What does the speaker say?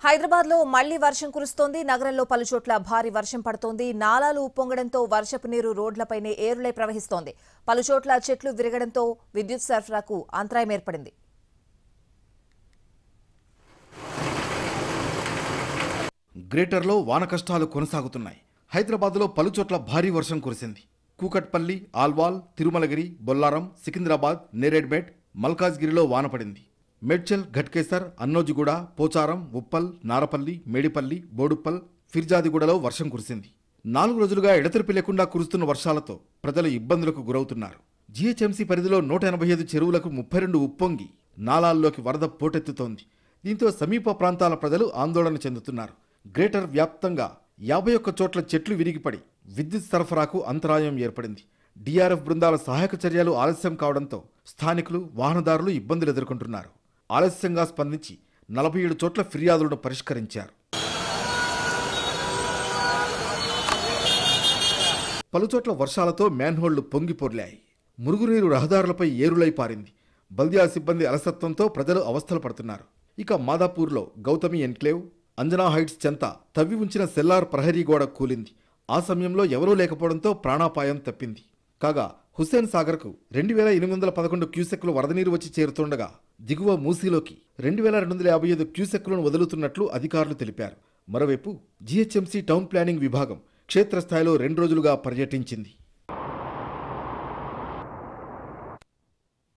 హైదరాబాద్లో మళ్లీ వర్షం కురుస్తోంది. నగరంలో పలుచోట్ల భారీ వర్షం పడుతోంది. నాలాలు ఉప్పొంగడంతో వర్షపు నీరు రోడ్లపైనే ఏరులై ప్రవహిస్తోంది. పలుచోట్ల చెట్లు విరగడంతో విద్యుత్ సరఫరాకు అంతరాయం ఏర్పడింది. గ్రేటర్లో వాన కష్టాలు కొనసాగుతున్నాయి. హైదరాబాద్లో పలుచోట్ల భారీ వర్షం కురిసింది. కూకట్పల్లి, ఆల్వాల్, తిరుమలగిరి, బొల్లారం, సికింద్రాబాద్, నేరేడ్మెట్, మల్కాజ్గిరిలో వాన పడింది. మేడ్చల్, ఘట్కేసర్, అన్నోజిగూడ, పోచారం, ఉప్పల్, నారపల్లి, మేడిపల్లి, బోడుప్పల్, ఫిర్జాదిగూడలో వర్షం కురిసింది. 4 రోజులుగా ఎడతెరిపి లేకుండా కురుస్తున్న వర్షాలతో ప్రజలు ఇబ్బందులకు గురవుతున్నారు. జీహెచ్ఎంసీ పరిధిలో 185 చెరువులకు 32 ఉప్పొంగి నాలాల్లోకి వరద పోటెత్తుతోంది. దీంతో సమీప ప్రాంతాల ప్రజలు ఆందోళన చెందుతున్నారు. గ్రేటర్ వ్యాప్తంగా 51 చోట్ల చెట్లు విరిగిపడి విద్యుత్ సరఫరాకు అంతరాయం ఏర్పడింది. డిఆర్ఎఫ్ బృందాల సహాయక చర్యలు ఆలస్యం కావడంతో స్థానికులు, వాహనదారులు ఇబ్బందులు ఎదుర్కొంటున్నారు. ఆలస్యంగా స్పందించి 47 చోట్ల ఫిర్యాదులను పరిష్కరించారు. పలుచోట్ల వర్షాలతో మ్యాన్హోళ్లు పొంగి పొర్లాయి. మురుగునీరు రహదారులపై ఏరులై పారింది. బల్దియా సిబ్బంది అలసత్వంతో ప్రజలు అవస్థలు పడుతున్నారు. ఇక మాదాపూర్లో గౌతమి ఎన్క్లేవ్, అంజనా హైట్స్ చెంత తవ్వి ఉంచిన సెల్లార్ ప్రహరీ గోడ కూలింది. ఆ సమయంలో ఎవరూ లేకపోవడంతో ప్రాణాపాయం తప్పింది. కాగా హుస్సేన్ సాగర్కు 2811 క్యూసెక్లు వరదనీరు వచ్చి చేరుతుండగా దిగువ మూసీలోకి 2255 క్యూసెక్లను వదులుతున్నట్లు అధికారులు తెలిపారు. మరోవైపు జీహెచ్ఎంసీ టౌన్ ప్లానింగ్ విభాగం క్షేత్రస్థాయిలో 2 రోజులుగా పర్యటించింది.